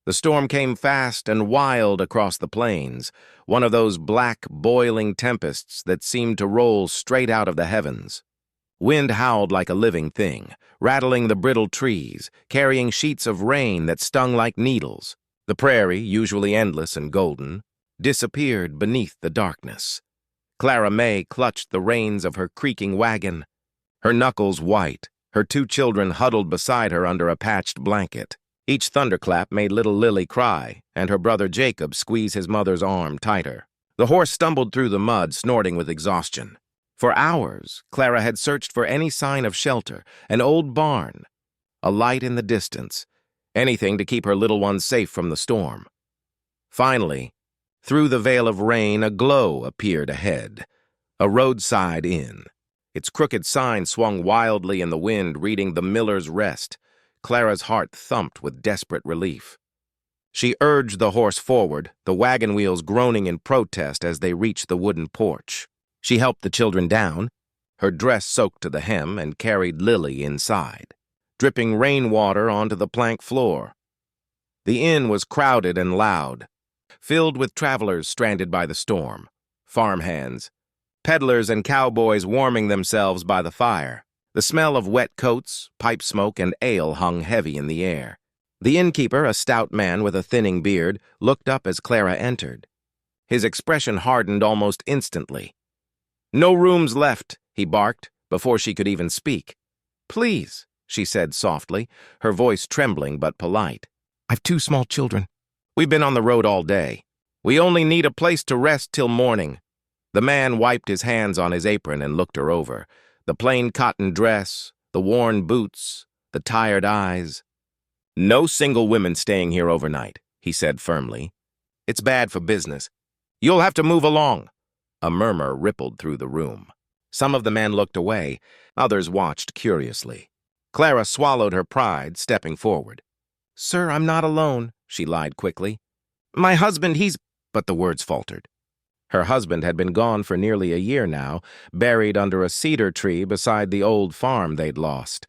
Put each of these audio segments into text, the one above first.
The storm came fast and wild across the plains, one of those black, boiling tempests that seemed to roll straight out of the heavens. Wind howled like a living thing, rattling the brittle trees, carrying sheets of rain that stung like needles. The prairie, usually endless and golden, disappeared beneath the darkness. Clara May clutched the reins of her creaking wagon, her knuckles white, her two children huddled beside her under a patched blanket. Each thunderclap made little Lily cry, and her brother Jacob squeeze his mother's arm tighter. The horse stumbled through the mud, snorting with exhaustion. For hours, Clara had searched for any sign of shelter, an old barn, a light in the distance, anything to keep her little ones safe from the storm. Finally, through the veil of rain, a glow appeared ahead, a roadside inn. Its crooked sign swung wildly in the wind, reading the Miller's Rest. Clara's heart thumped with desperate relief. She urged the horse forward, the wagon wheels groaning in protest as they reached the wooden porch. She helped the children down, her dress soaked to the hem, and carried Lily inside, dripping rainwater onto the plank floor. The inn was crowded and loud, filled with travelers stranded by the storm, farmhands, peddlers and cowboys warming themselves by the fire. The smell of wet coats, pipe smoke, and ale hung heavy in the air. The innkeeper, a stout man with a thinning beard, looked up as Clara entered. His expression hardened almost instantly. "No rooms left," he barked, before she could even speak. "Please," she said softly, her voice trembling but polite. "I've two small children. We've been on the road all day. We only need a place to rest till morning." The man wiped his hands on his apron and looked her over. The plain cotton dress, the worn boots, the tired eyes. "No single women staying here overnight," he said firmly. "It's bad for business. You'll have to move along." A murmur rippled through the room. Some of the men looked away, others watched curiously. Clara swallowed her pride, stepping forward. "Sir, I'm not alone," she lied quickly. "My husband, he's—" But the words faltered. Her husband had been gone for nearly a year now, buried under a cedar tree beside the old farm they'd lost.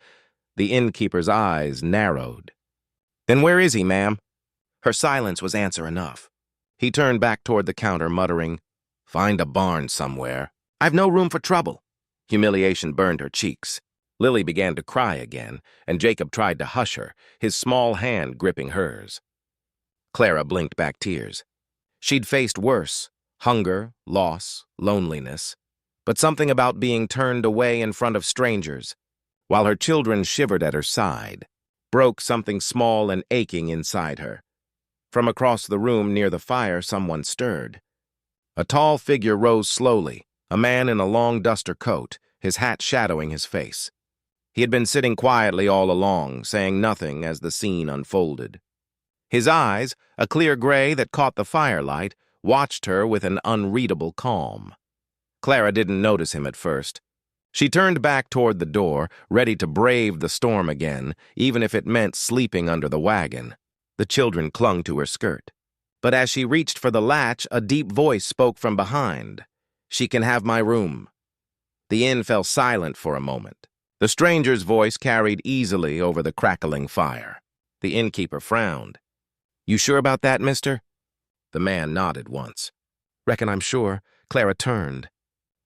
The innkeeper's eyes narrowed. "Then where is he, ma'am?" Her silence was answer enough. He turned back toward the counter, muttering, "Find a barn somewhere. I've no room for trouble." Humiliation burned her cheeks. Lily began to cry again, and Jacob tried to hush her, his small hand gripping hers. Clara blinked back tears. She'd faced worse. Hunger, loss, loneliness, but something about being turned away in front of strangers, while her children shivered at her side, broke something small and aching inside her. From across the room near the fire, someone stirred. A tall figure rose slowly, a man in a long duster coat, his hat shadowing his face. He had been sitting quietly all along, saying nothing as the scene unfolded. His eyes, a clear gray that caught the firelight, watched her with an unreadable calm. Clara didn't notice him at first. She turned back toward the door, ready to brave the storm again, even if it meant sleeping under the wagon. The children clung to her skirt. But as she reached for the latch, a deep voice spoke from behind. "She can have my room." The inn fell silent for a moment. The stranger's voice carried easily over the crackling fire. The innkeeper frowned. "You sure about that, mister?" The man nodded once. "Reckon I'm sure." Clara turned.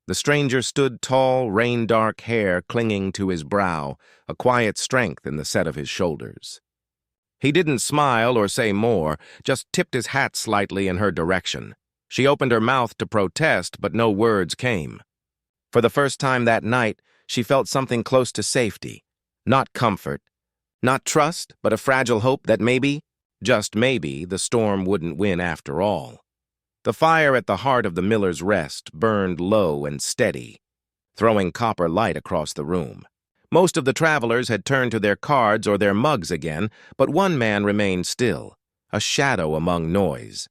The stranger stood tall, rain-dark hair clinging to his brow, a quiet strength in the set of his shoulders. He didn't smile or say more, just tipped his hat slightly in her direction. She opened her mouth to protest, but no words came. For the first time that night, she felt something close to safety. Not comfort, not trust, but a fragile hope that maybe, just maybe, the storm wouldn't win after all. The fire at the heart of the Miller's Rest burned low and steady, throwing copper light across the room. Most of the travelers had turned to their cards or their mugs again, but one man remained still, a shadow among noise.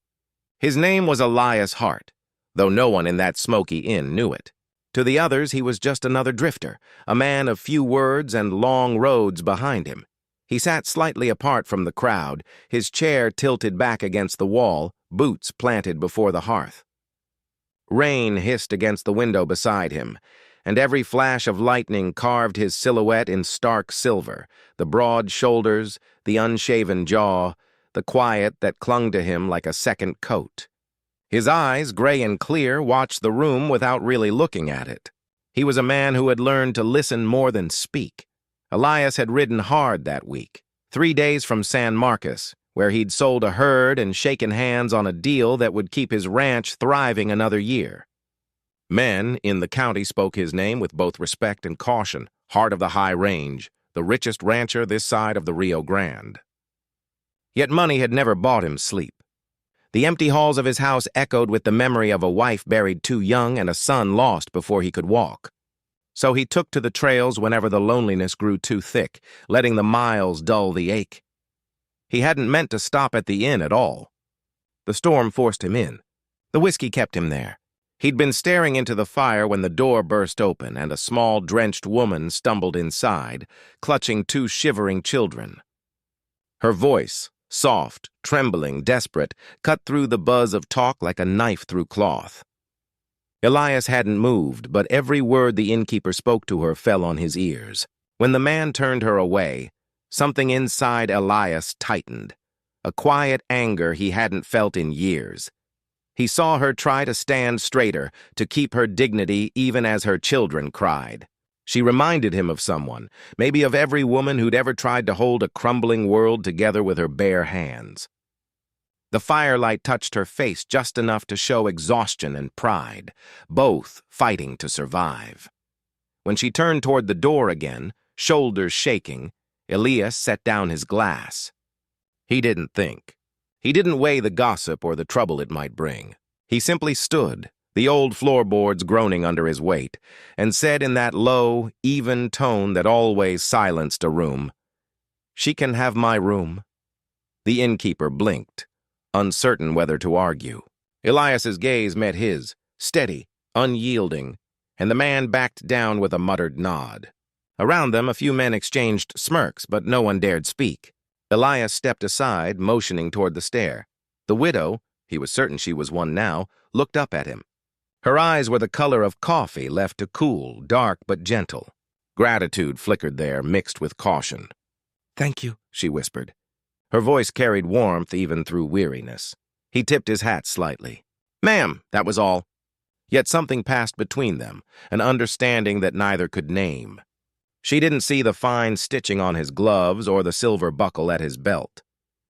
His name was Elias Hart, though no one in that smoky inn knew it. To the others, he was just another drifter, a man of few words and long roads behind him. He sat slightly apart from the crowd, his chair tilted back against the wall, boots planted before the hearth. Rain hissed against the window beside him, and every flash of lightning carved his silhouette in stark silver, the broad shoulders, the unshaven jaw, the quiet that clung to him like a second coat. His eyes, gray and clear, watched the room without really looking at it. He was a man who had learned to listen more than speak. Elias had ridden hard that week, 3 days from San Marcos, where he'd sold a herd and shaken hands on a deal that would keep his ranch thriving another year. Men in the county spoke his name with both respect and caution. Heart of the high range, the richest rancher this side of the Rio Grande. Yet money had never bought him sleep. The empty halls of his house echoed with the memory of a wife buried too young and a son lost before he could walk. So he took to the trails whenever the loneliness grew too thick, letting the miles dull the ache. He hadn't meant to stop at the inn at all. The storm forced him in. The whiskey kept him there. He'd been staring into the fire when the door burst open and a small, drenched woman stumbled inside, clutching 2 shivering children. Her voice, soft, trembling, desperate, cut through the buzz of talk like a knife through cloth. Elias hadn't moved, but every word the innkeeper spoke to her fell on his ears. When the man turned her away, something inside Elias tightened, a quiet anger he hadn't felt in years. He saw her try to stand straighter, to keep her dignity even as her children cried. She reminded him of someone, maybe of every woman who'd ever tried to hold a crumbling world together with her bare hands. The firelight touched her face just enough to show exhaustion and pride, both fighting to survive. When she turned toward the door again, shoulders shaking, Elias set down his glass. He didn't think. He didn't weigh the gossip or the trouble it might bring. He simply stood, the old floorboards groaning under his weight, and said in that low, even tone that always silenced a room, "She can have my room." The innkeeper blinked, uncertain whether to argue. Elias's gaze met his, steady, unyielding, and the man backed down with a muttered nod. Around them, a few men exchanged smirks, but no one dared speak. Elias stepped aside, motioning toward the stair. The widow, he was certain she was one now, looked up at him. Her eyes were the color of coffee left to cool, dark but gentle. Gratitude flickered there, mixed with caution. "Thank you," she whispered. Her voice carried warmth even through weariness. He tipped his hat slightly. "Ma'am," that was all. Yet something passed between them, an understanding that neither could name. She didn't see the fine stitching on his gloves or the silver buckle at his belt.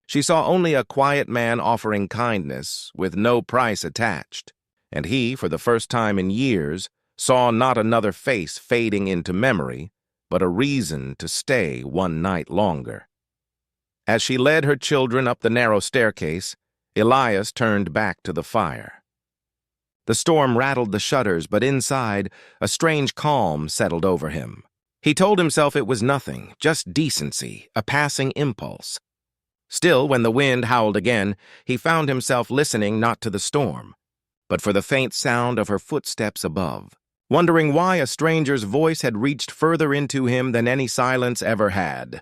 She saw only a quiet man offering kindness with no price attached. And he, for the first time in years, saw not another face fading into memory, but a reason to stay one night longer. As she led her children up the narrow staircase, Elias turned back to the fire. The storm rattled the shutters, but inside, a strange calm settled over him. He told himself it was nothing, just decency, a passing impulse. Still, when the wind howled again, he found himself listening not to the storm, but for the faint sound of her footsteps above, wondering why a stranger's voice had reached further into him than any silence ever had.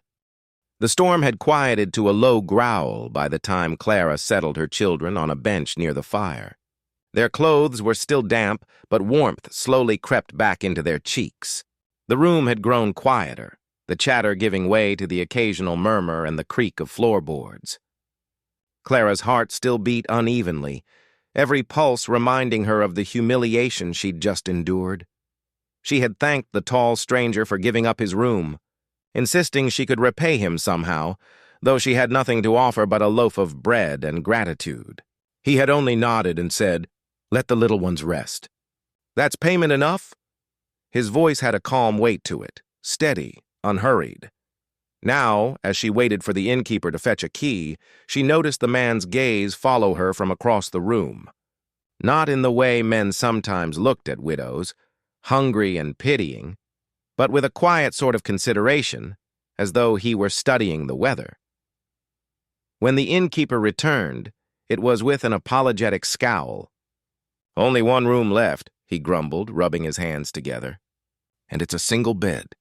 The storm had quieted to a low growl by the time Clara settled her children on a bench near the fire. Their clothes were still damp, but warmth slowly crept back into their cheeks. The room had grown quieter, the chatter giving way to the occasional murmur and the creak of floorboards. Clara's heart still beat unevenly, every pulse reminding her of the humiliation she'd just endured. She had thanked the tall stranger for giving up his room, insisting she could repay him somehow, though she had nothing to offer but a loaf of bread and gratitude. He had only nodded and said, "Let the little ones rest." "That's payment enough?" His voice had a calm weight to it, steady, unhurried. Now, as she waited for the innkeeper to fetch a key, she noticed the man's gaze follow her from across the room. Not in the way men sometimes looked at widows, hungry and pitying, but with a quiet sort of consideration, as though he were studying the weather. When the innkeeper returned, it was with an apologetic scowl. "Only one room left," he grumbled, rubbing his hands together. "And it's a single bed.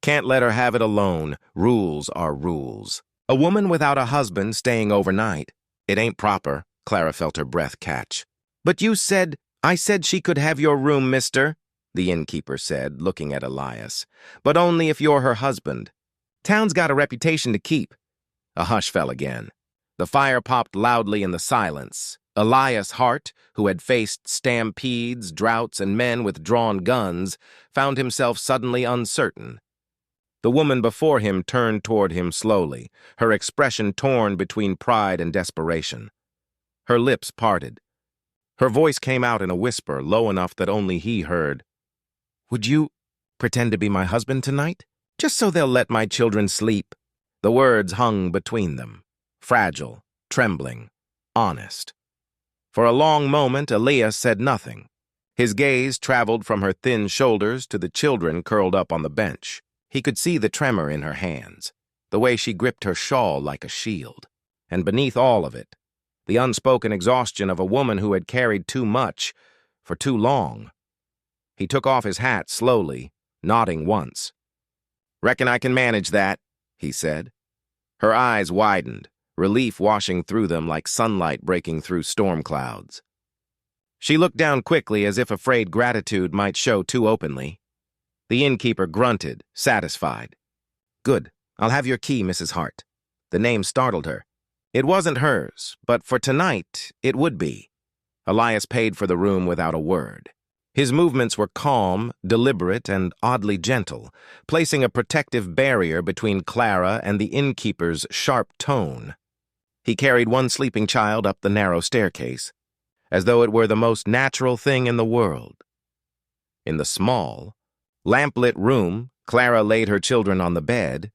Can't let her have it alone. Rules are rules. A woman without a husband staying overnight. It ain't proper." Clara felt her breath catch. "But you said—" "I said she could have your room, mister," the innkeeper said, looking at Elias. "But only if you're her husband. Town's got a reputation to keep." A hush fell again. The fire popped loudly in the silence. Elias Hart, who had faced stampedes, droughts, and men with drawn guns, found himself suddenly uncertain. The woman before him turned toward him slowly, her expression torn between pride and desperation. Her lips parted. Her voice came out in a whisper, low enough that only he heard. "Would you pretend to be my husband tonight? Just so they'll let my children sleep." The words hung between them, fragile, trembling, honest. For a long moment, Elias said nothing. His gaze traveled from her thin shoulders to the children curled up on the bench. He could see the tremor in her hands, the way she gripped her shawl like a shield. And beneath all of it, the unspoken exhaustion of a woman who had carried too much for too long. He took off his hat slowly, nodding once. "Reckon I can manage that," he said. Her eyes widened, relief washing through them like sunlight breaking through storm clouds. She looked down quickly as if afraid gratitude might show too openly. The innkeeper grunted, satisfied. "Good. I'll have your key, Mrs. Hart." The name startled her. It wasn't hers, but for tonight, it would be. Elias paid for the room without a word. His movements were calm, deliberate, and oddly gentle, placing a protective barrier between Clara and the innkeeper's sharp tone. He carried one sleeping child up the narrow staircase, as though it were the most natural thing in the world. In the small, lamplit room, Clara laid her children on the bed,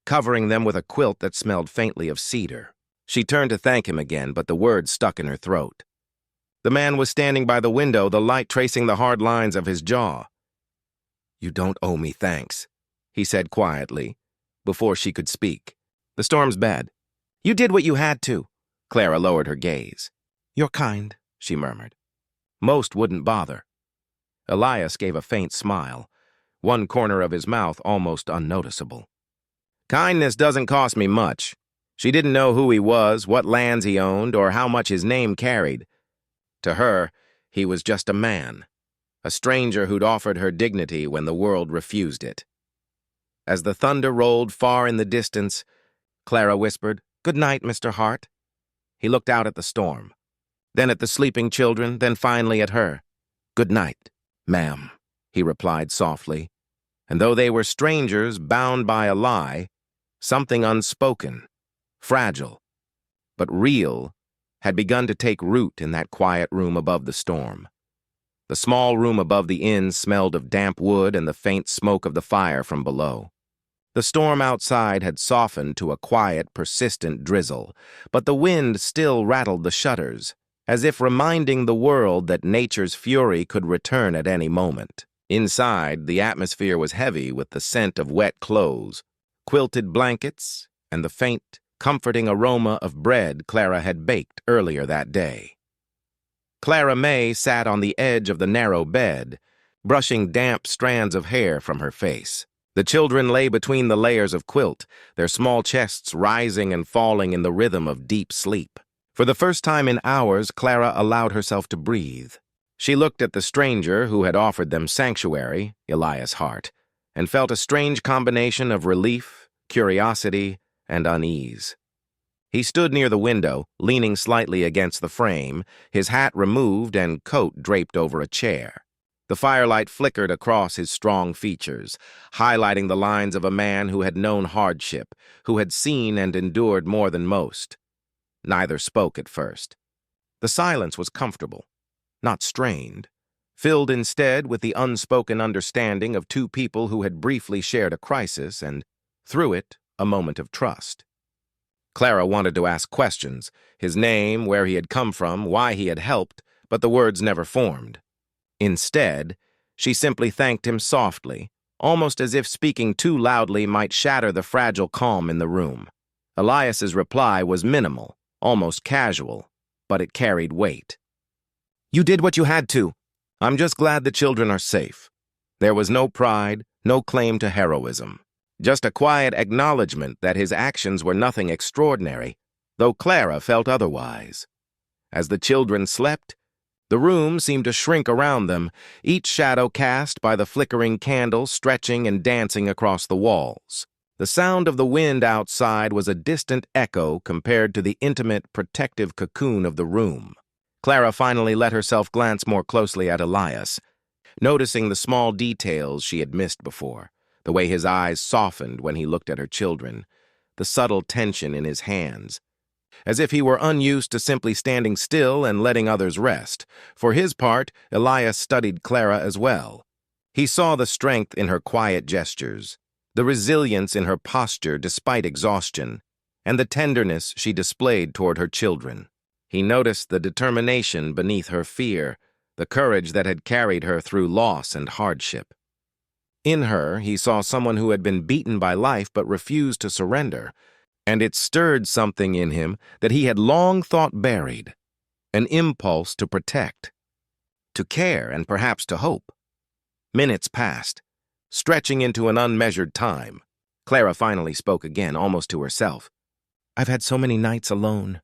covering them with a quilt that smelled faintly of cedar. She turned to thank him again, but the words stuck in her throat. The man was standing by the window, the light tracing the hard lines of his jaw. "You don't owe me thanks," he said quietly, before she could speak. "The storm's bad. You did what you had to." Clara lowered her gaze. "You're kind," she murmured. "Most wouldn't bother." Elias gave a faint smile, one corner of his mouth almost unnoticeable. "Kindness doesn't cost me much." She didn't know who he was, what lands he owned, or how much his name carried. To her, he was just a man, a stranger who'd offered her dignity when the world refused it. As the thunder rolled far in the distance, Clara whispered, "Good night, Mr. Hart." He looked out at the storm, then at the sleeping children, then finally at her. "Good night, ma'am," he replied softly, and though they were strangers bound by a lie, something unspoken, fragile, but real, had begun to take root in that quiet room above the storm. The small room above the inn smelled of damp wood and the faint smoke of the fire from below. The storm outside had softened to a quiet, persistent drizzle, but the wind still rattled the shutters, as if reminding the world that nature's fury could return at any moment. Inside, the atmosphere was heavy with the scent of wet clothes, quilted blankets, and the faint, comforting aroma of bread Clara had baked earlier that day. Clara May sat on the edge of the narrow bed, brushing damp strands of hair from her face. The children lay between the layers of quilt, their small chests rising and falling in the rhythm of deep sleep. For the first time in hours, Clara allowed herself to breathe. She looked at the stranger who had offered them sanctuary, Elias Hart, and felt a strange combination of relief, curiosity, and unease. He stood near the window, leaning slightly against the frame, his hat removed and coat draped over a chair. The firelight flickered across his strong features, highlighting the lines of a man who had known hardship, who had seen and endured more than most. Neither spoke at first. The silence was comfortable, not strained, filled instead with the unspoken understanding of two people who had briefly shared a crisis and, through it, a moment of trust. Clara wanted to ask questions, his name, where he had come from, why he had helped, but the words never formed. Instead, she simply thanked him softly, almost as if speaking too loudly might shatter the fragile calm in the room. Elias's reply was minimal, almost casual, but it carried weight. "You did what you had to. I'm just glad the children are safe." There was no pride, no claim to heroism. Just a quiet acknowledgement that his actions were nothing extraordinary, though Clara felt otherwise. As the children slept, the room seemed to shrink around them, each shadow cast by the flickering candle stretching and dancing across the walls. The sound of the wind outside was a distant echo compared to the intimate, protective cocoon of the room. Clara finally let herself glance more closely at Elias, noticing the small details she had missed before, the way his eyes softened when he looked at her children, the subtle tension in his hands, as if he were unused to simply standing still and letting others rest. For his part, Elias studied Clara as well. He saw the strength in her quiet gestures, the resilience in her posture despite exhaustion, and the tenderness she displayed toward her children. He noticed the determination beneath her fear, the courage that had carried her through loss and hardship. In her, he saw someone who had been beaten by life but refused to surrender, and it stirred something in him that he had long thought buried, an impulse to protect, to care, and perhaps to hope. Minutes passed, stretching into an unmeasured time. Clara finally spoke again, almost to herself. "I've had so many nights alone,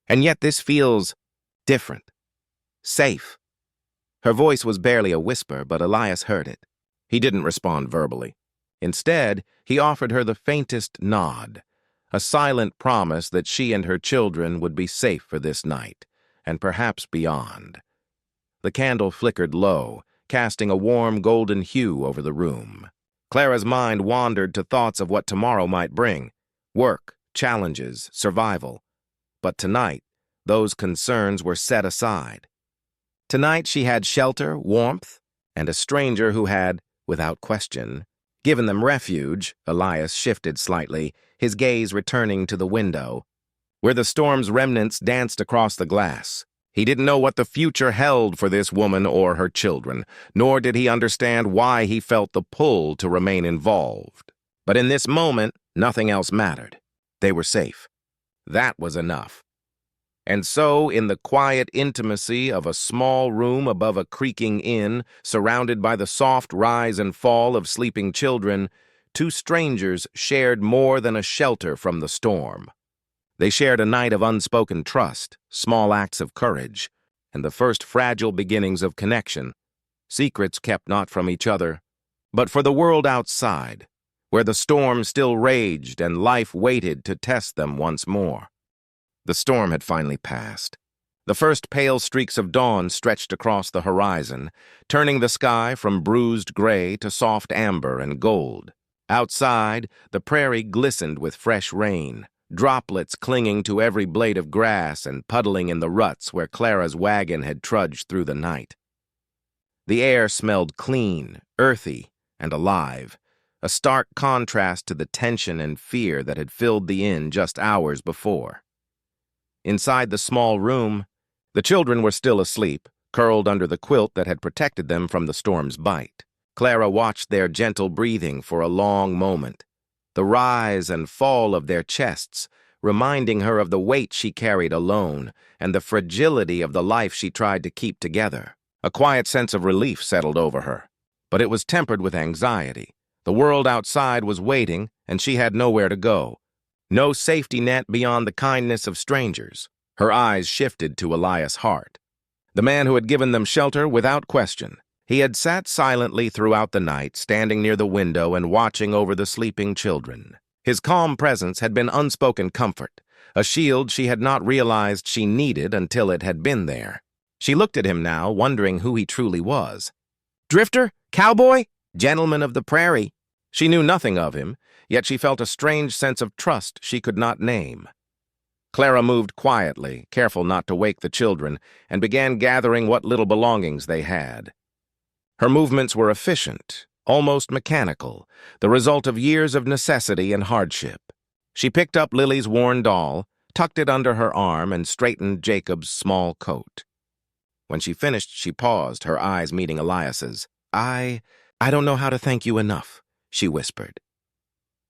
and yet this feels different, safe." Her voice was barely a whisper, but Elias heard it. He didn't respond verbally. Instead, he offered her the faintest nod, a silent promise that she and her children would be safe for this night, and perhaps beyond. The candle flickered low, casting a warm golden hue over the room. Clara's mind wandered to thoughts of what tomorrow might bring: work, challenges, survival. But tonight, those concerns were set aside. Tonight she had shelter, warmth, and a stranger who had, without question, given them refuge. Elias shifted slightly, his gaze returning to the window, where the storm's remnants danced across the glass. He didn't know what the future held for this woman or her children, nor did he understand why he felt the pull to remain involved. But in this moment, nothing else mattered. They were safe. That was enough. And so, in the quiet intimacy of a small room above a creaking inn, surrounded by the soft rise and fall of sleeping children, two strangers shared more than a shelter from the storm. They shared a night of unspoken trust, small acts of courage, and the first fragile beginnings of connection, secrets kept not from each other, but for the world outside, where the storm still raged and life waited to test them once more. The storm had finally passed. The first pale streaks of dawn stretched across the horizon, turning the sky from bruised gray to soft amber and gold. Outside, the prairie glistened with fresh rain, droplets clinging to every blade of grass and puddling in the ruts where Clara's wagon had trudged through the night. The air smelled clean, earthy, and alive, a stark contrast to the tension and fear that had filled the inn just hours before. Inside the small room, the children were still asleep, curled under the quilt that had protected them from the storm's bite. Clara watched their gentle breathing for a long moment, the rise and fall of their chests, reminding her of the weight she carried alone and the fragility of the life she tried to keep together. A quiet sense of relief settled over her, but it was tempered with anxiety. The world outside was waiting, and she had nowhere to go. No safety net beyond the kindness of strangers. Her eyes shifted to Elias Hart, the man who had given them shelter without question. He had sat silently throughout the night, standing near the window and watching over the sleeping children. His calm presence had been unspoken comfort, a shield she had not realized she needed until it had been there. She looked at him now, wondering who he truly was. Drifter? Cowboy? Gentleman of the prairie? She knew nothing of him, yet she felt a strange sense of trust she could not name. Clara moved quietly, careful not to wake the children, and began gathering what little belongings they had. Her movements were efficient, almost mechanical, the result of years of necessity and hardship. She picked up Lily's worn doll, tucked it under her arm, and straightened Jacob's small coat. When she finished, she paused, her eyes meeting Elias's. I don't know how to thank you enough," she whispered.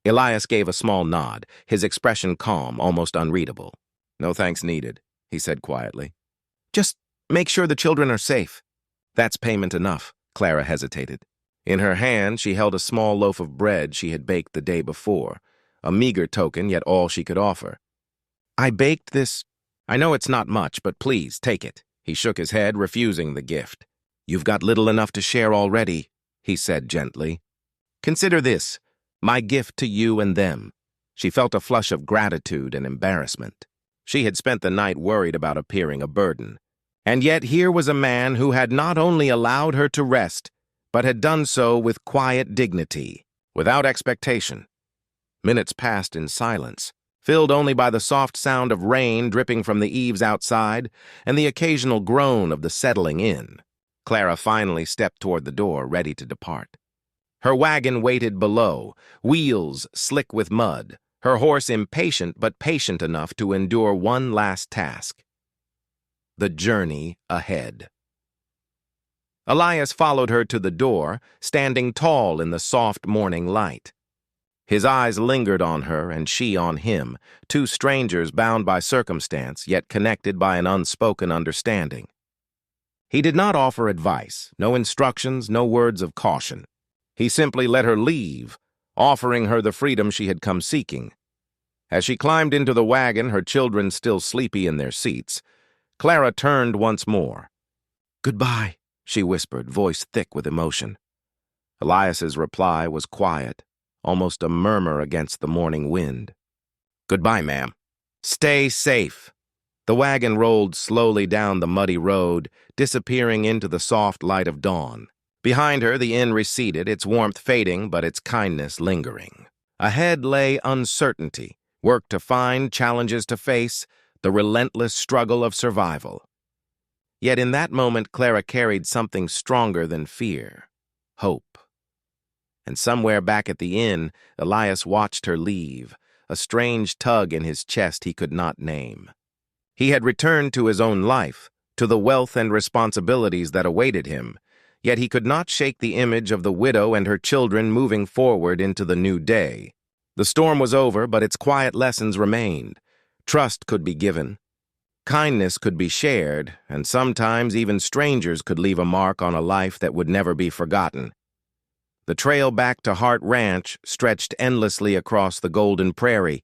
Elias gave a small nod, his expression calm, almost unreadable. "No thanks needed," he said quietly. "Just make sure the children are safe." "That's payment enough." Clara hesitated. In her hand, she held a small loaf of bread she had baked the day before, a meager token, yet all she could offer. "I baked this. I know it's not much, but please, take it." He shook his head, refusing the gift. "You've got little enough to share already," he said gently. "Consider this. My gift to you and them." She felt a flush of gratitude and embarrassment. She had spent the night worried about appearing a burden. And yet here was a man who had not only allowed her to rest, but had done so with quiet dignity, without expectation. Minutes passed in silence, filled only by the soft sound of rain dripping from the eaves outside and the occasional groan of the settling in. Clara finally stepped toward the door, ready to depart. Her wagon waited below, wheels slick with mud, her horse impatient but patient enough to endure one last task: the journey ahead. Elias followed her to the door, standing tall in the soft morning light. His eyes lingered on her and she on him, two strangers bound by circumstance, yet connected by an unspoken understanding. He did not offer advice, no instructions, no words of caution. He simply let her leave, offering her the freedom she had come seeking. As she climbed into the wagon, her children still sleepy in their seats, Clara turned once more. "Goodbye," she whispered, voice thick with emotion. Elias's reply was quiet, almost a murmur against the morning wind. "Goodbye, ma'am. Stay safe." The wagon rolled slowly down the muddy road, disappearing into the soft light of dawn. Behind her, the inn receded, its warmth fading, but its kindness lingering. Ahead lay uncertainty, work to find, challenges to face, the relentless struggle of survival. Yet in that moment, Clara carried something stronger than fear: hope. And somewhere back at the inn, Elias watched her leave, a strange tug in his chest he could not name. He had returned to his own life, to the wealth and responsibilities that awaited him, yet he could not shake the image of the widow and her children moving forward into the new day. The storm was over, but its quiet lessons remained. Trust could be given, kindness could be shared, and sometimes even strangers could leave a mark on a life that would never be forgotten. The trail back to Hart Ranch stretched endlessly across the golden prairie,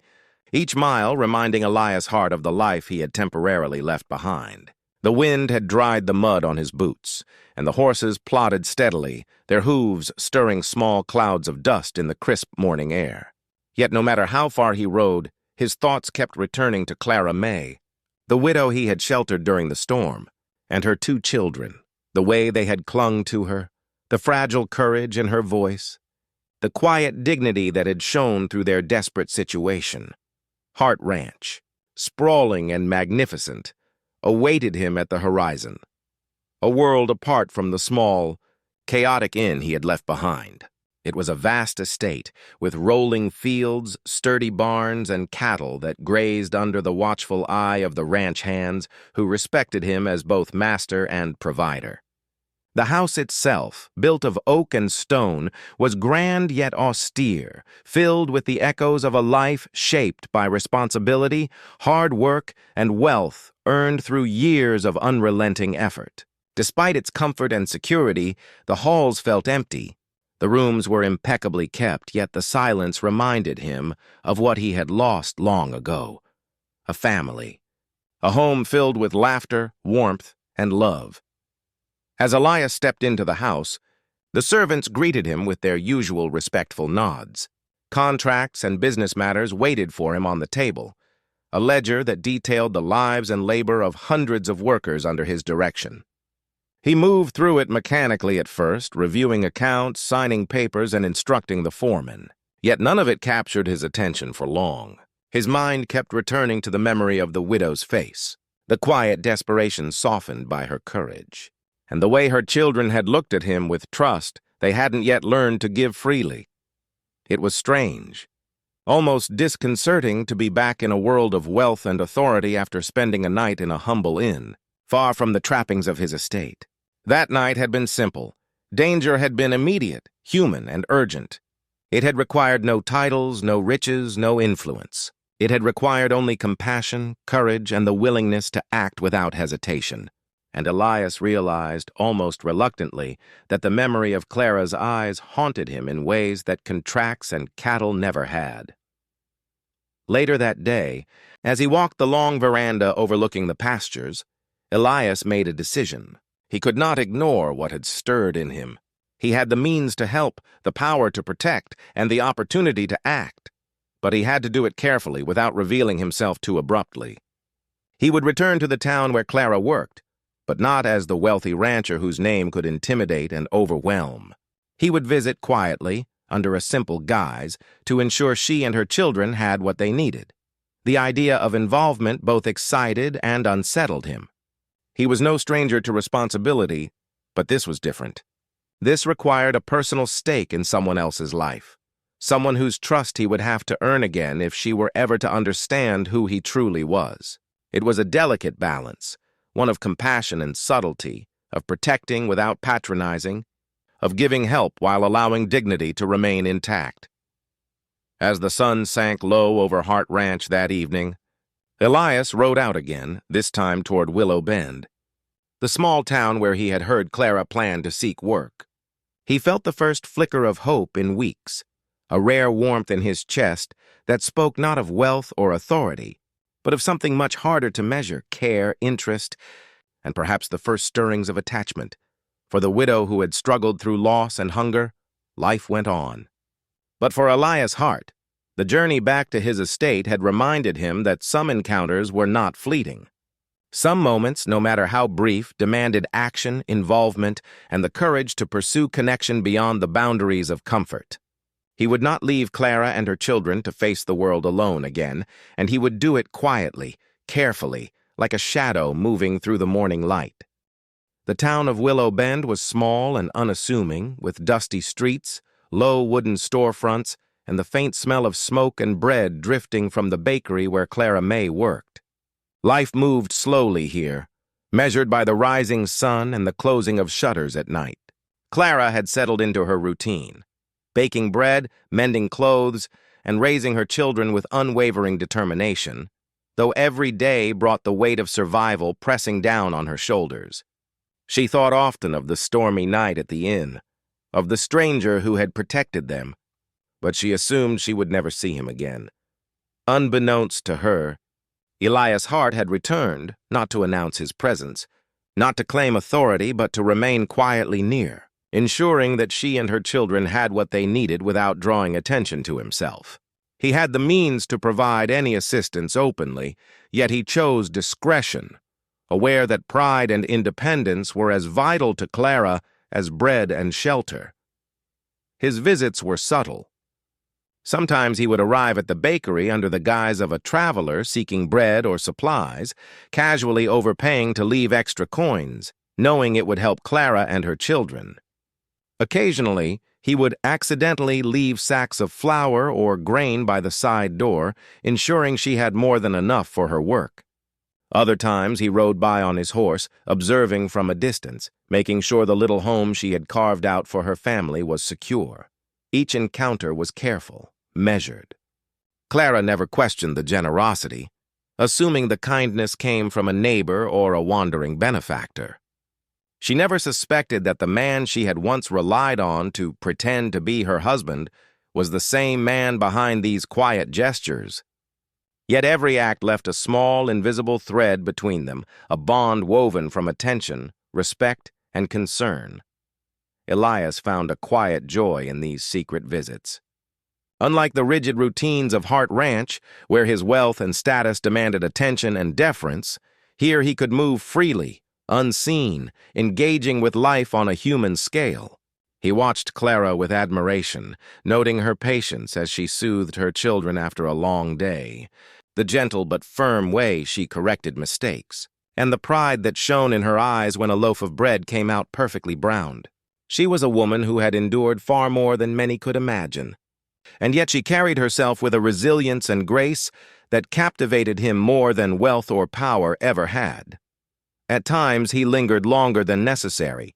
each mile reminding Elias Hart of the life he had temporarily left behind. The wind had dried the mud on his boots, and the horses plodded steadily, their hooves stirring small clouds of dust in the crisp morning air. Yet no matter how far he rode, his thoughts kept returning to Clara May, the widow he had sheltered during the storm, and her two children, the way they had clung to her, the fragile courage in her voice, the quiet dignity that had shone through their desperate situation. Hart Ranch, sprawling and magnificent, awaited him at the horizon, a world apart from the small, chaotic inn he had left behind. It was a vast estate, with rolling fields, sturdy barns, and cattle that grazed under the watchful eye of the ranch hands who respected him as both master and provider. The house itself, built of oak and stone, was grand yet austere, filled with the echoes of a life shaped by responsibility, hard work, and wealth earned through years of unrelenting effort. Despite its comfort and security, the halls felt empty. The rooms were impeccably kept, yet the silence reminded him of what he had lost long ago: a family, a home filled with laughter, warmth, and love. As Elias stepped into the house, the servants greeted him with their usual respectful nods. Contracts and business matters waited for him on the table, a ledger that detailed the lives and labor of hundreds of workers under his direction. He moved through it mechanically at first, reviewing accounts, signing papers, and instructing the foreman. Yet none of it captured his attention for long. His mind kept returning to the memory of the widow's face, the quiet desperation softened by her courage, and the way her children had looked at him with trust they hadn't yet learned to give freely. It was strange, almost disconcerting to be back in a world of wealth and authority after spending a night in a humble inn, far from the trappings of his estate. That night had been simple. Danger had been immediate, human, and urgent. It had required no titles, no riches, no influence. It had required only compassion, courage, and the willingness to act without hesitation. And Elias realized, almost reluctantly, that the memory of Clara's eyes haunted him in ways that contracts and cattle never had. Later that day, as he walked the long veranda overlooking the pastures, Elias made a decision. He could not ignore what had stirred in him. He had the means to help, the power to protect, and the opportunity to act. But he had to do it carefully without revealing himself too abruptly. He would return to the town where Clara worked, but not as the wealthy rancher whose name could intimidate and overwhelm. He would visit quietly, under a simple guise, to ensure she and her children had what they needed. The idea of involvement both excited and unsettled him. He was no stranger to responsibility, but this was different. This required a personal stake in someone else's life, someone whose trust he would have to earn again if she were ever to understand who he truly was. It was a delicate balance, one of compassion and subtlety, of protecting without patronizing, of giving help while allowing dignity to remain intact. As the sun sank low over Hart Ranch that evening, Elias rode out again, this time toward Willow Bend, the small town where he had heard Clara plan to seek work. He felt the first flicker of hope in weeks, a rare warmth in his chest that spoke not of wealth or authority, but of something much harder to measure: care, interest, and perhaps the first stirrings of attachment. For the widow who had struggled through loss and hunger, life went on. But for Elias Hart, the journey back to his estate had reminded him that some encounters were not fleeting. Some moments, no matter how brief, demanded action, involvement, and the courage to pursue connection beyond the boundaries of comfort. He would not leave Clara and her children to face the world alone again, and he would do it quietly, carefully, like a shadow moving through the morning light. The town of Willow Bend was small and unassuming, with dusty streets, low wooden storefronts, and the faint smell of smoke and bread drifting from the bakery where Clara May worked. Life moved slowly here, measured by the rising sun and the closing of shutters at night. Clara had settled into her routine, baking bread, mending clothes, and raising her children with unwavering determination, though every day brought the weight of survival pressing down on her shoulders. She thought often of the stormy night at the inn, of the stranger who had protected them, but she assumed she would never see him again. Unbeknownst to her, Elias Hart had returned, not to announce his presence, not to claim authority, but to remain quietly near, ensuring that she and her children had what they needed without drawing attention to himself. He had the means to provide any assistance openly, yet he chose discretion, aware that pride and independence were as vital to Clara as bread and shelter. His visits were subtle. Sometimes he would arrive at the bakery under the guise of a traveler seeking bread or supplies, casually overpaying to leave extra coins, knowing it would help Clara and her children. Occasionally, he would accidentally leave sacks of flour or grain by the side door, ensuring she had more than enough for her work. Other times he rode by on his horse, observing from a distance, making sure the little home she had carved out for her family was secure. Each encounter was careful, measured. Clara never questioned the generosity, assuming the kindness came from a neighbor or a wandering benefactor. She never suspected that the man she had once relied on to pretend to be her husband was the same man behind these quiet gestures. Yet every act left a small, invisible thread between them, a bond woven from attention, respect, and concern. Elias found a quiet joy in these secret visits. Unlike the rigid routines of Hart Ranch, where his wealth and status demanded attention and deference, here he could move freely, unseen, engaging with life on a human scale. He watched Clara with admiration, noting her patience as she soothed her children after a long day, the gentle but firm way she corrected mistakes, and the pride that shone in her eyes when a loaf of bread came out perfectly browned. She was a woman who had endured far more than many could imagine, and yet she carried herself with a resilience and grace that captivated him more than wealth or power ever had. At times he lingered longer than necessary,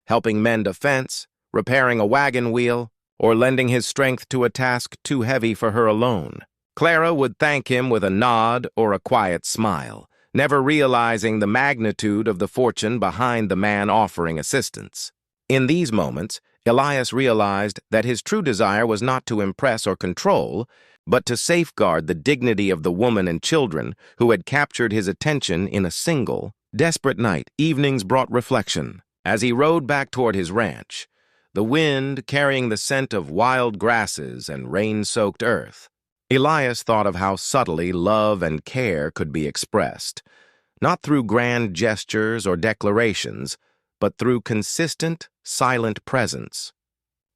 helping mend a fence, repairing a wagon wheel, or lending his strength to a task too heavy for her alone. Clara would thank him with a nod or a quiet smile, never realizing the magnitude of the fortune behind the man offering assistance. In these moments, Elias realized that his true desire was not to impress or control, but to safeguard the dignity of the woman and children who had captured his attention in a single, desperate night. Evenings brought reflection. As he rode back toward his ranch, the wind carrying the scent of wild grasses and rain-soaked earth. Elias thought of how subtly love and care could be expressed, not through grand gestures or declarations, but through consistent, silent presence.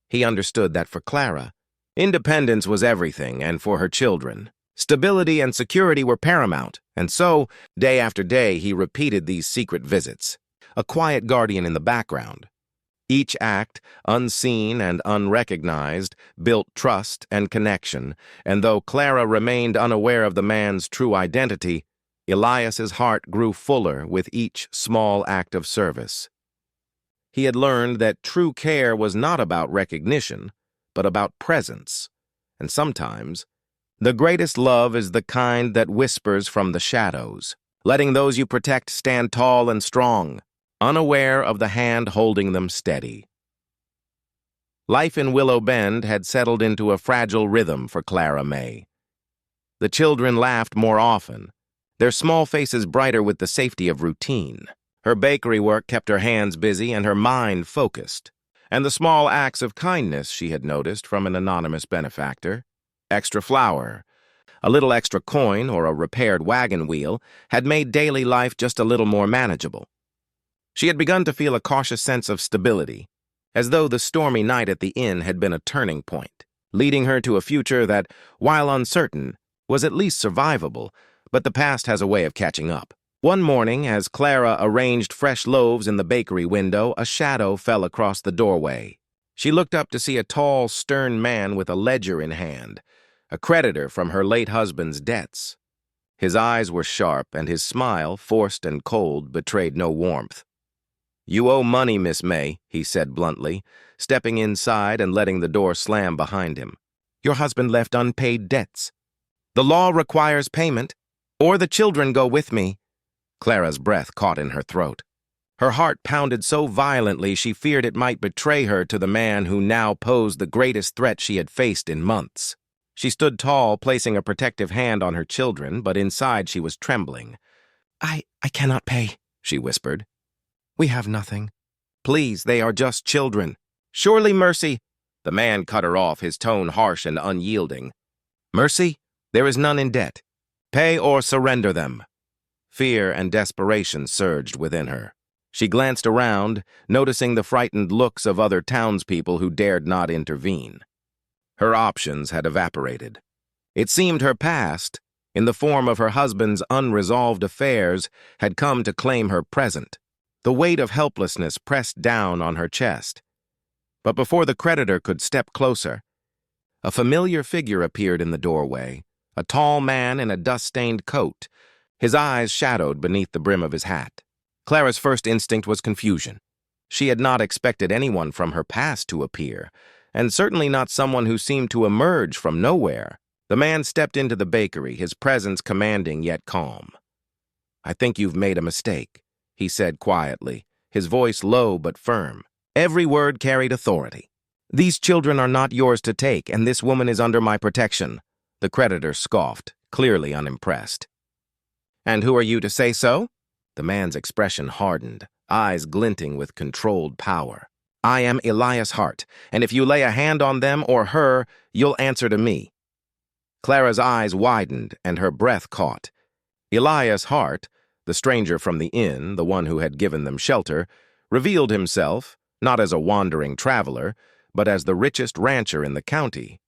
He understood that for Clara, independence was everything, and for her children, stability and security were paramount, and so, day after day, he repeated these secret visits, a quiet guardian in the background. Each act, unseen and unrecognized, built trust and connection, and though Clara remained unaware of the man's true identity, Elias's heart grew fuller with each small act of service. He had learned that true care was not about recognition, but about presence, and sometimes, the greatest love is the kind that whispers from the shadows, letting those you protect stand tall and strong, unaware of the hand holding them steady. Life in Willow Bend had settled into a fragile rhythm for Clara May. The children laughed more often, their small faces brighter with the safety of routine. Her bakery work kept her hands busy and her mind focused, and the small acts of kindness she had noticed from an anonymous benefactor, extra flour, a little extra coin, or a repaired wagon wheel, had made daily life just a little more manageable. She had begun to feel a cautious sense of stability, as though the stormy night at the inn had been a turning point, leading her to a future that, while uncertain, was at least survivable, but the past has a way of catching up. One morning, as Clara arranged fresh loaves in the bakery window, a shadow fell across the doorway. She looked up to see a tall, stern man with a ledger in hand, a creditor from her late husband's debts. His eyes were sharp, and his smile, forced and cold, betrayed no warmth. "You owe money, Miss May," he said bluntly, stepping inside and letting the door slam behind him. "Your husband left unpaid debts. The law requires payment, or the children go with me." Clara's breath caught in her throat. Her heart pounded so violently she feared it might betray her to the man who now posed the greatest threat she had faced in months. She stood tall, placing a protective hand on her children, but inside she was trembling. I cannot pay," she whispered. "We have nothing. Please, they are just children. Surely mercy—" The man cut her off, his tone harsh and unyielding. "Mercy? There is none in debt. Pay or surrender them." Fear and desperation surged within her. She glanced around, noticing the frightened looks of other townspeople who dared not intervene. Her options had evaporated. It seemed her past, in the form of her husband's unresolved affairs, had come to claim her present. The weight of helplessness pressed down on her chest. But before the creditor could step closer, a familiar figure appeared in the doorway, a tall man in a dust-stained coat, his eyes shadowed beneath the brim of his hat. Clara's first instinct was confusion. She had not expected anyone from her past to appear, and certainly not someone who seemed to emerge from nowhere. The man stepped into the bakery, his presence commanding yet calm. "I think you've made a mistake," he said quietly, his voice low but firm. Every word carried authority. "These children are not yours to take, and this woman is under my protection." The creditor scoffed, clearly unimpressed. "And who are you to say so?" The man's expression hardened, eyes glinting with controlled power. "I am Elias Hart, and if you lay a hand on them or her, you'll answer to me." Clara's eyes widened, and her breath caught. Elias Hart, the stranger from the inn, the one who had given them shelter, revealed himself, not as a wandering traveler, but as the richest rancher in the county.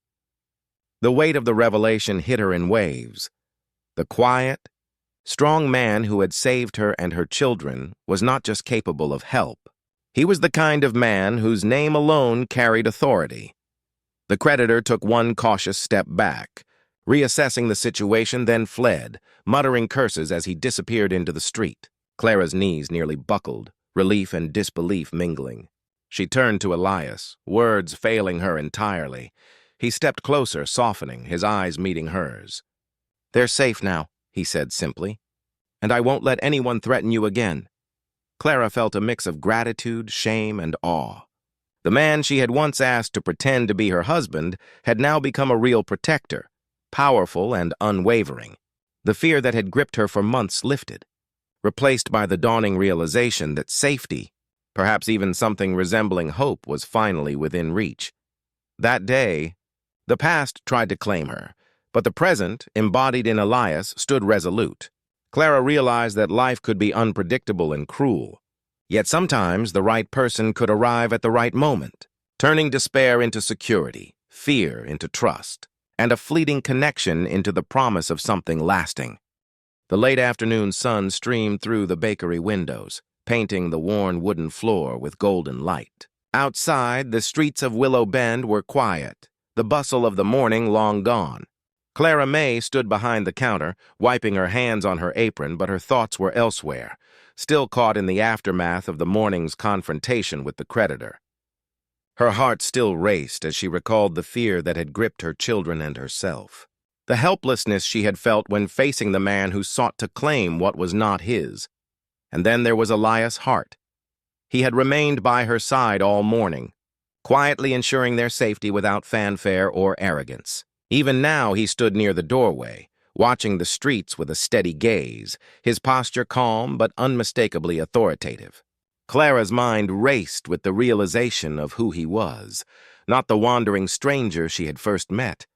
The weight of the revelation hit her in waves. The quiet, strong man who had saved her and her children was not just capable of help. He was the kind of man whose name alone carried authority. The creditor took one cautious step back, reassessing the situation, then fled, muttering curses as he disappeared into the street. Clara's knees nearly buckled, relief and disbelief mingling. She turned to Elias, words failing her entirely. He stepped closer, softening, his eyes meeting hers. "They're safe now," he said simply, "and I won't let anyone threaten you again." Clara felt a mix of gratitude, shame, and awe. The man she had once asked to pretend to be her husband had now become a real protector, powerful and unwavering. The fear that had gripped her for months lifted, replaced by the dawning realization that safety, Perhaps even something resembling hope was finally within reach. That day, the past tried to claim her, but the present, embodied in Elias, stood resolute. Clara realized that life could be unpredictable and cruel, yet sometimes the right person could arrive at the right moment, turning despair into security, fear into trust, and a fleeting connection into the promise of something lasting. The late afternoon sun streamed through the bakery windows, painting the worn wooden floor with golden light. Outside, the streets of Willow Bend were quiet, the bustle of the morning long gone. Clara May stood behind the counter, wiping her hands on her apron, but her thoughts were elsewhere, still caught in the aftermath of the morning's confrontation with the creditor. Her heart still raced as she recalled the fear that had gripped her children and herself, the helplessness she had felt when facing the man who sought to claim what was not his. And then there was Elias Hart. He had remained by her side all morning, quietly ensuring their safety without fanfare or arrogance. Even now he stood near the doorway, watching the streets with a steady gaze, his posture calm but unmistakably authoritative. Clara's mind raced with the realization of who he was, not the wandering stranger she had first met,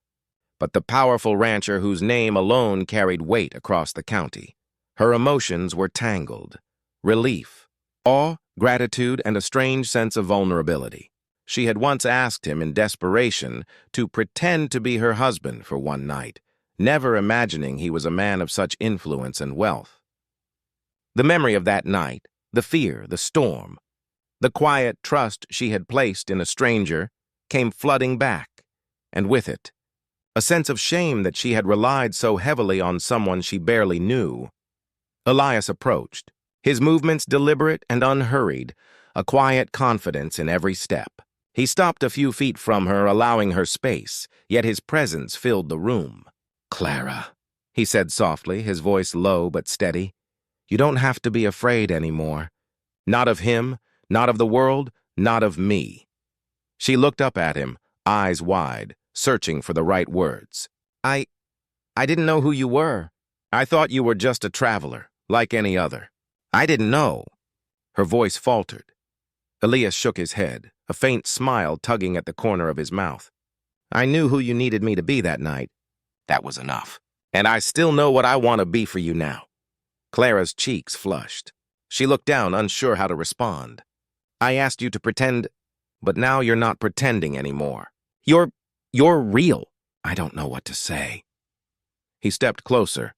but the powerful rancher whose name alone carried weight across the county. Her emotions were tangled: relief, awe, gratitude, and a strange sense of vulnerability. She had once asked him in desperation to pretend to be her husband for one night, never imagining he was a man of such influence and wealth. The memory of that night, the fear, the storm, the quiet trust she had placed in a stranger, came flooding back, and with it, a sense of shame that she had relied so heavily on someone she barely knew. Elias approached, his movements deliberate and unhurried, a quiet confidence in every step. He stopped a few feet from her, allowing her space, yet his presence filled the room. "Clara," he said softly, his voice low but steady, "you don't have to be afraid anymore. Not of him, not of the world, not of me." She looked up at him, eyes wide, searching for the right words. I didn't know who you were. I thought you were just a traveler, like any other. I didn't know." Her voice faltered. Elias shook his head, a faint smile tugging at the corner of his mouth. "I knew who you needed me to be that night. That was enough. And I still know what I want to be for you now." Clara's cheeks flushed. She looked down, unsure how to respond. "I asked you to pretend, but now you're not pretending anymore. You're real." "I don't know what to say." He stepped closer,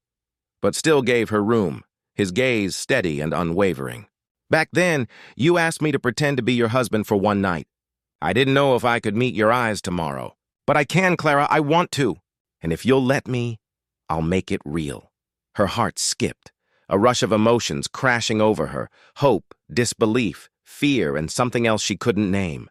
but still gave her room, his gaze steady and unwavering. "Back then, you asked me to pretend to be your husband for one night. I didn't know if I could meet your eyes tomorrow. But I can, Clara, I want to. And if you'll let me, I'll make it real." Her heart skipped, a rush of emotions crashing over her: hope, disbelief, fear, and something else she couldn't name.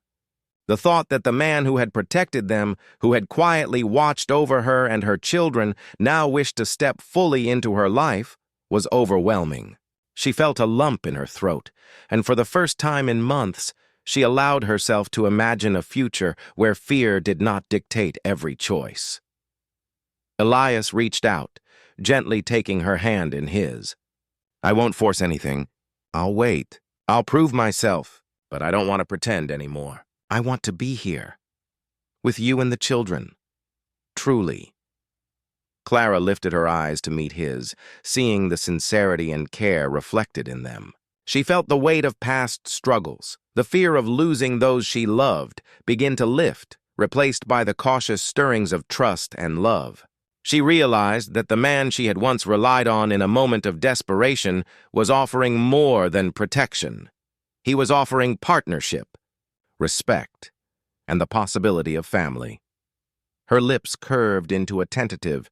The thought that the man who had protected them, who had quietly watched over her and her children, now wished to step fully into her life, was overwhelming. She felt a lump in her throat, and for the first time in months, she allowed herself to imagine a future where fear did not dictate every choice. Elias reached out, gently taking her hand in his. "I won't force anything. I'll wait. I'll prove myself, but I don't want to pretend anymore. I want to be here, with you and the children. Truly." Clara lifted her eyes to meet his, seeing the sincerity and care reflected in them. She felt the weight of past struggles, the fear of losing those she loved, begin to lift, replaced by the cautious stirrings of trust and love. She realized that the man she had once relied on in a moment of desperation was offering more than protection. He was offering partnership, respect, and the possibility of family. Her lips curved into a tentative,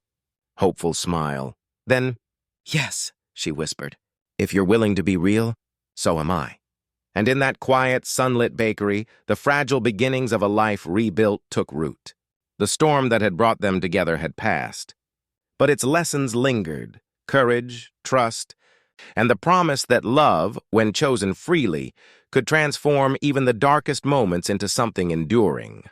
hopeful smile. Then, "Yes," she whispered. "If you're willing to be real, so am I." And in that quiet, sunlit bakery, the fragile beginnings of a life rebuilt took root. The storm that had brought them together had passed, but its lessons lingered: courage, trust, and the promise that love, when chosen freely, could transform even the darkest moments into something enduring.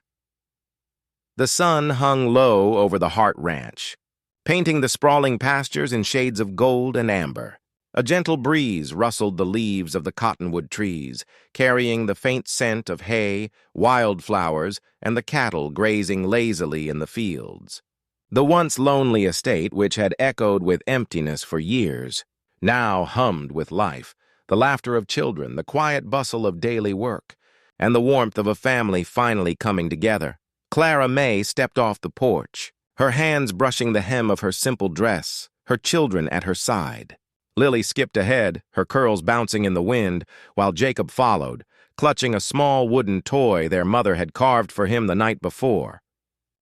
The sun hung low over the Hart Ranch, painting the sprawling pastures in shades of gold and amber. A gentle breeze rustled the leaves of the cottonwood trees, carrying the faint scent of hay, wildflowers, and the cattle grazing lazily in the fields. The once lonely estate, which had echoed with emptiness for years, now hummed with life, the laughter of children, the quiet bustle of daily work, and the warmth of a family finally coming together. Clara May stepped off the porch, her hands brushing the hem of her simple dress, her children at her side. Lily skipped ahead, her curls bouncing in the wind, while Jacob followed, clutching a small wooden toy their mother had carved for him the night before.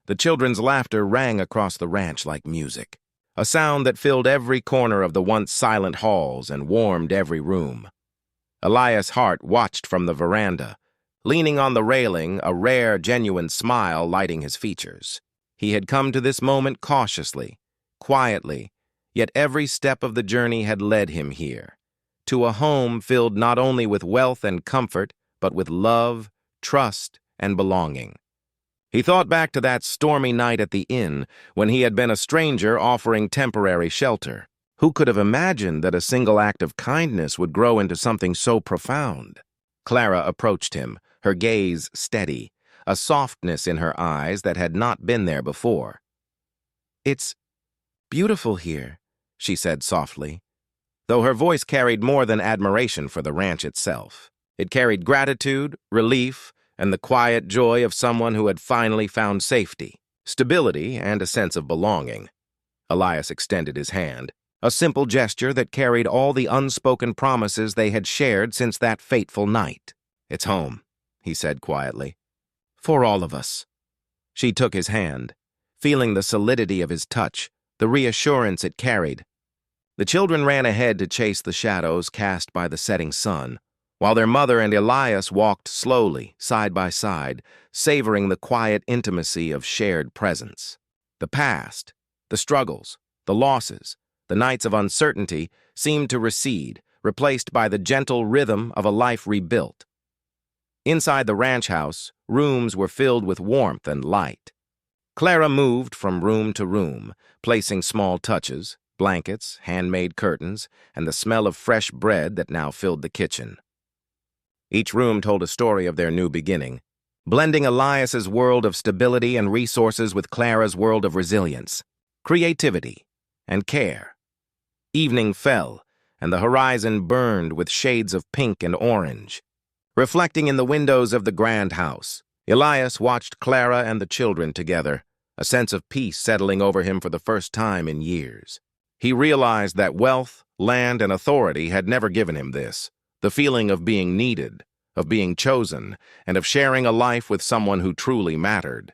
The children's laughter rang across the ranch like music, a sound that filled every corner of the once silent halls and warmed every room. Elias Hart watched from the veranda, leaning on the railing, a rare, genuine smile lighting his features. He had come to this moment cautiously, quietly, yet every step of the journey had led him here, to a home filled not only with wealth and comfort, but with love, trust, and belonging. He thought back to that stormy night at the inn, when he had been a stranger offering temporary shelter. Who could have imagined that a single act of kindness would grow into something so profound? Clara approached him, her gaze steady, a softness in her eyes that had not been there before. "It's beautiful here," she said softly, though her voice carried more than admiration for the ranch itself. It carried gratitude, relief, and the quiet joy of someone who had finally found safety, stability, and a sense of belonging. Elias extended his hand, a simple gesture that carried all the unspoken promises they had shared since that fateful night. "It's home," he said quietly. "For all of us." She took his hand, feeling the solidity of his touch, the reassurance it carried. The children ran ahead to chase the shadows cast by the setting sun, while their mother and Elias walked slowly, side by side, savoring the quiet intimacy of shared presence. The past, the struggles, the losses, the nights of uncertainty seemed to recede, replaced by the gentle rhythm of a life rebuilt. Inside the ranch house, rooms were filled with warmth and light. Clara moved from room to room, placing small touches, blankets, handmade curtains, and the smell of fresh bread that now filled the kitchen. Each room told a story of their new beginning, blending Elias's world of stability and resources with Clara's world of resilience, creativity, and care. Evening fell, and the horizon burned with shades of pink and orange. Reflecting in the windows of the grand house, Elias watched Clara and the children together, a sense of peace settling over him for the first time in years. He realized that wealth, land, and authority had never given him this, the feeling of being needed, of being chosen, and of sharing a life with someone who truly mattered.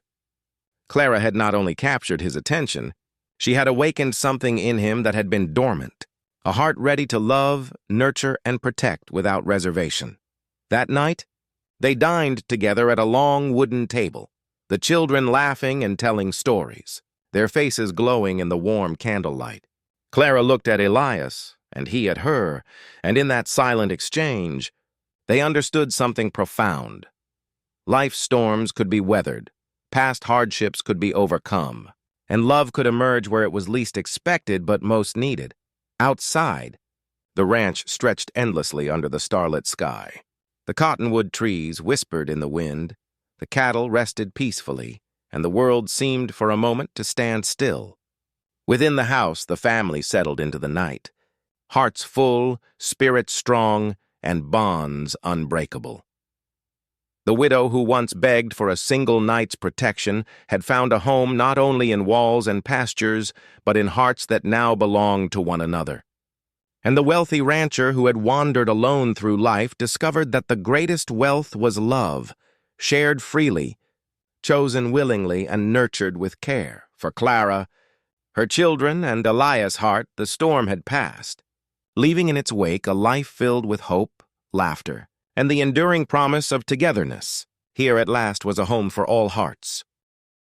Clara had not only captured his attention, she had awakened something in him that had been dormant, a heart ready to love, nurture, and protect without reservation. That night, they dined together at a long wooden table, the children laughing and telling stories, their faces glowing in the warm candlelight. Clara looked at Elias, and he at her, and in that silent exchange, they understood something profound. Life's storms could be weathered, past hardships could be overcome, and love could emerge where it was least expected but most needed. Outside, the ranch stretched endlessly under the starlit sky. The cottonwood trees whispered in the wind, the cattle rested peacefully, and the world seemed for a moment to stand still. Within the house, the family settled into the night, hearts full, spirits strong, and bonds unbreakable. The widow who once begged for a single night's protection had found a home not only in walls and pastures, but in hearts that now belonged to one another. And the wealthy rancher who had wandered alone through life discovered that the greatest wealth was love, shared freely, chosen willingly, and nurtured with care. For Clara, her children, and Elias Hart, the storm had passed, leaving in its wake a life filled with hope, laughter, and the enduring promise of togetherness. Here at last was a home for all hearts,